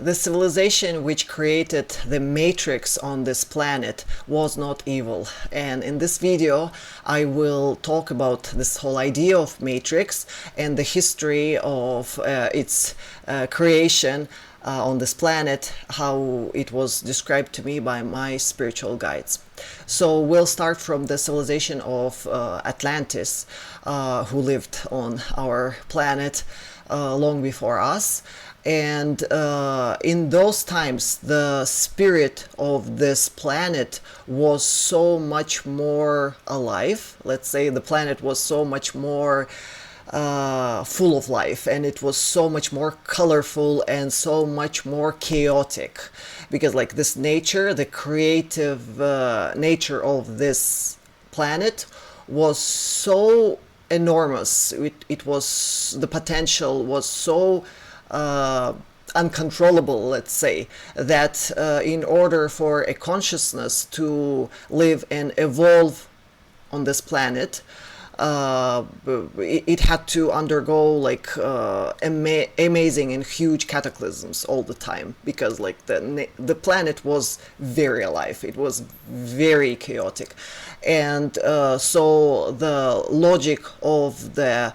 The civilization which created the matrix on this planet was not evil, and in this video I will talk about this whole idea of matrix and the history of its creation on this planet, how it was described to me by my spiritual guides. So we'll start from the civilization of Atlantis, who lived on our planet long before us. And in those times, the spirit of this planet was so much more alive. Let's say the planet was so much more full of life, and it was so much more colorful and so much more chaotic, because like this nature, the creative nature of this planet was so enormous. It was, the potential was so uncontrollable, let's say, that in order for a consciousness to live and evolve on this planet, it had to undergo like amazing and huge cataclysms all the time, because like the planet was very alive, it was very chaotic. And so the logic of the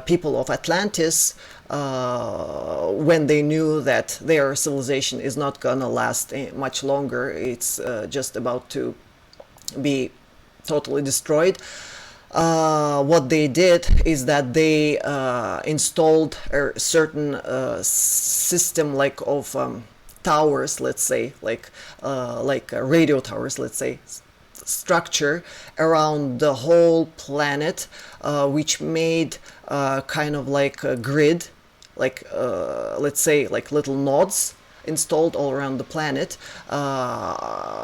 people of Atlantis, when they knew that their civilization is not gonna last much longer, it's just about to be totally destroyed, what they did is that they installed a certain system like of towers, let's say, like radio towers, let's say, structure around the whole planet, which made kind of like a grid, like let's say like little nodes installed all around the planet,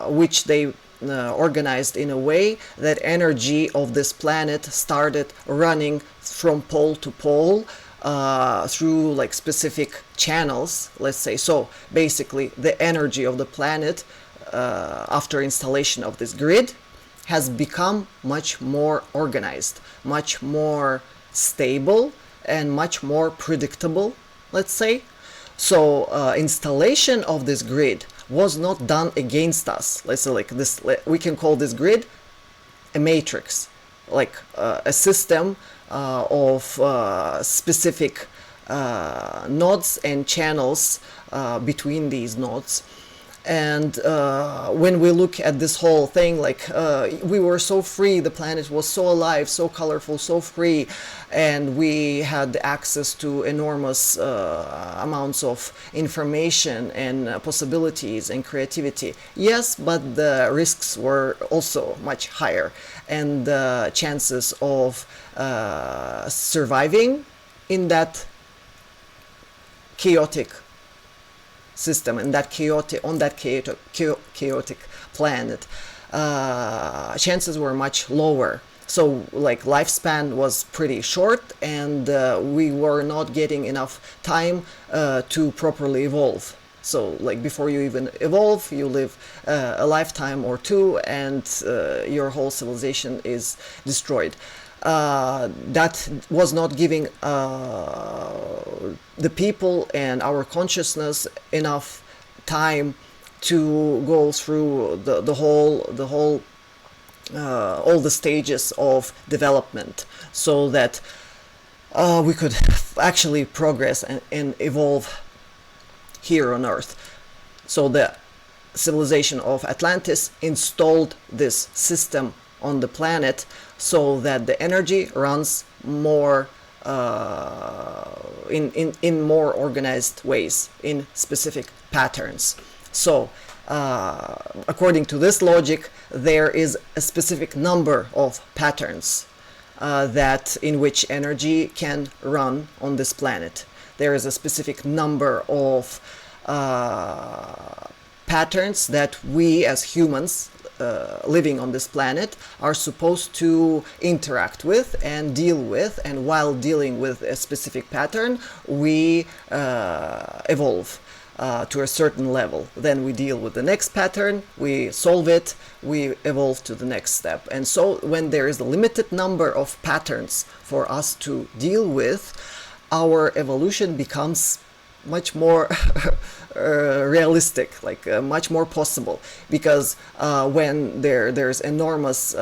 which they organized in a way that energy of this planet started running from pole to pole through like specific channels, let's say. So basically the energy of the planet after installation of this grid has become much more organized, much more stable, and much more predictable, let's say. So installation of this grid was not done against us. Let's say like this, we can call this grid a matrix, like a system of specific nodes and channels between these nodes. And when we look at this whole thing, like we were so free, the planet was so alive, so colorful, so free, and we had access to enormous amounts of information and possibilities and creativity. Yes, but the risks were also much higher, and the chances of surviving in that chaotic system and that chaotic planet, chances were much lower. So like lifespan was pretty short, and we were not getting enough time to properly evolve. So like before you even evolve, you live a lifetime or two, and your whole civilization is destroyed. That was not giving the people and our consciousness enough time to go through the whole all the stages of development, so that we could actually progress and evolve here on Earth. So the civilization of Atlantis installed this system on the planet so that the energy runs more in more organized ways, in specific patterns. So according to this logic, there is a specific number of patterns that in which energy can run on this planet. There is a specific number of patterns that we as humans living on this planet are supposed to interact with and deal with, and while dealing with a specific pattern, we evolve to a certain level. Then we deal with the next pattern, we solve it, we evolve to the next step. And so when there is a limited number of patterns for us to deal with, our evolution becomes much more realistic, like much more possible, because when there's enormous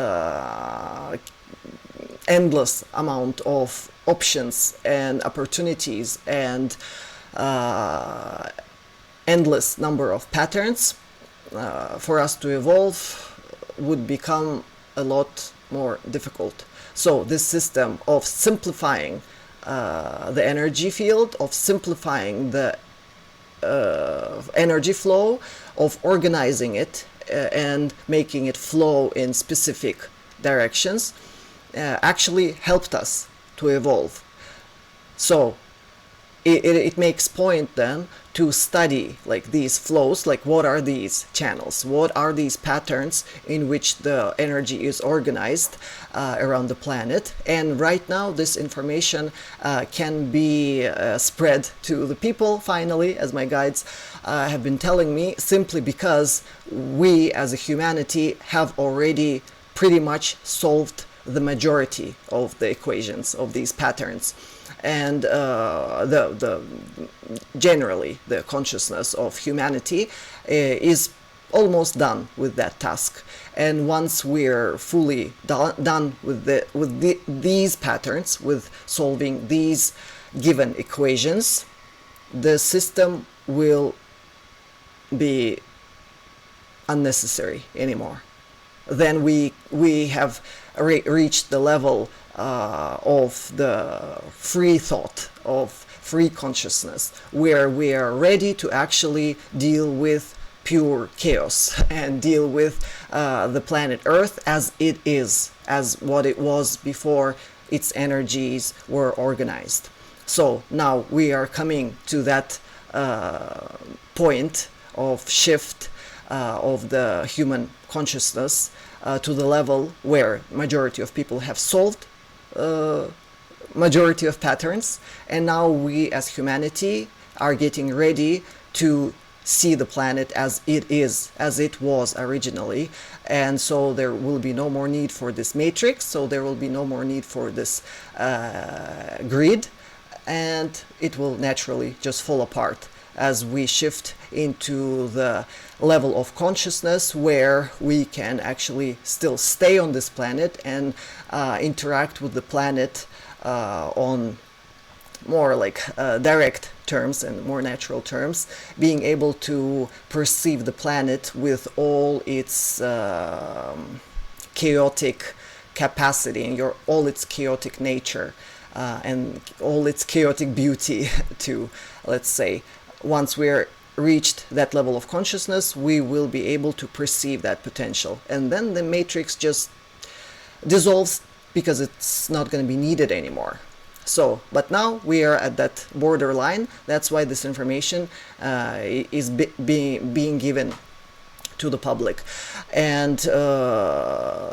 endless amount of options and opportunities and endless number of patterns, for us to evolve would become a lot more difficult. So this system of simplifying the energy field, of simplifying the energy flow, of organizing it and making it flow in specific directions, actually helped us to evolve. So it makes point then to study like these flows, like what are these channels, what are these patterns in which the energy is organized around the planet. And right now this information can be spread to the people finally, as my guides have been telling me, simply because we as a humanity have already pretty much solved the majority of the equations of these patterns. And generally the consciousness of humanity is almost done with that task. And once we're fully done with these patterns, with solving these given equations, the system will be unnecessary anymore. Then we have reached the level of the free thought, of free consciousness, where we are ready to actually deal with pure chaos and deal with the planet Earth as it is, as what it was before its energies were organized. So now we are coming to that point of shift of the human consciousness to the level where majority of people have solved majority of patterns, and now we as humanity are getting ready to see the planet as it is, as it was originally. And so there will be no more need for this matrix, so there will be no more need for this grid, and it will naturally just fall apart as we shift into the level of consciousness where we can actually still stay on this planet and interact with the planet on more like direct terms and more natural terms, being able to perceive the planet with all its chaotic capacity and all its chaotic nature and all its chaotic beauty to, let's say, once we're reached that level of consciousness, we will be able to perceive that potential. And then the matrix just dissolves because it's not going to be needed anymore. So, but now we are at that borderline. That's why this information is being given to the public. And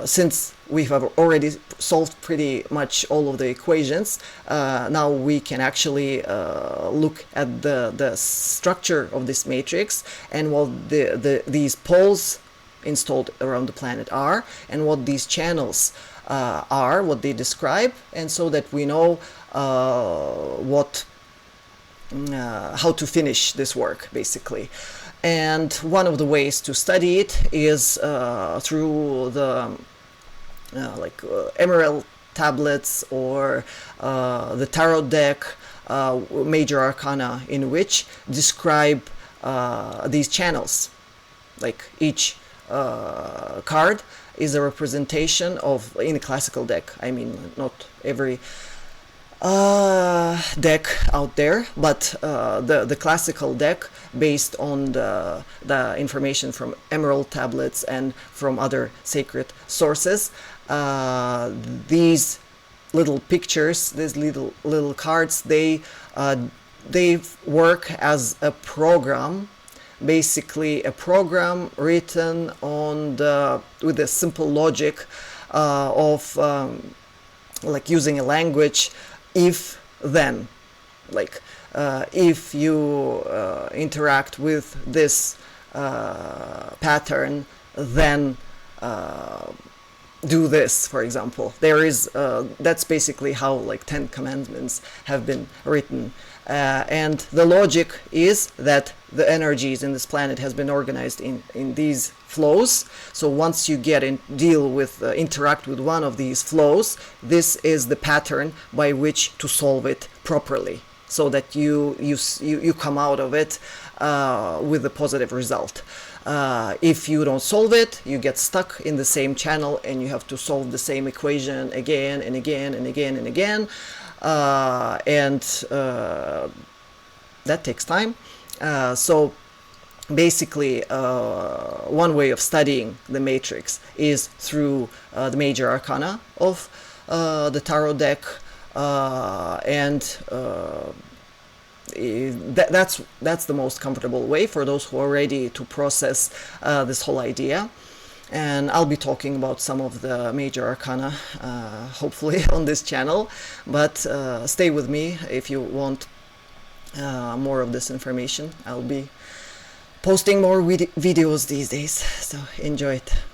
since we have already solved pretty much all of the equations, now we can actually look at the structure of this matrix and what these poles installed around the planet are, and what these channels are, what they describe, and so that we know how to finish this work, basically. And one of the ways to study it is through the emerald tablets or the tarot deck, major arcana, in which describe these channels. Like each card is a representation of, in a classical deck, I mean, not every deck out there, but the classical deck, based on the information from emerald tablets and from other sacred sources, these little pictures, these little cards, they work as a program, basically a program written on with a simple logic of like using a language, if then, like if you interact with this pattern, then do this, for example. There is that's basically how like 10 commandments have been written And the logic is that the energies in this planet has been organized in these flows. So once you get in, interact with one of these flows, this is the pattern by which to solve it properly, so that you come out of it with a positive result. If you don't solve it, you get stuck in the same channel and you have to solve the same equation again and again and again and again. That takes time. So basically, one way of studying the matrix is through the major arcana of the tarot deck, that's the most comfortable way for those who are ready to process this whole idea. And I'll be talking about some of the major arcana, hopefully, on this channel. But stay with me if you want more of this information. I'll be posting more videos these days, so enjoy it.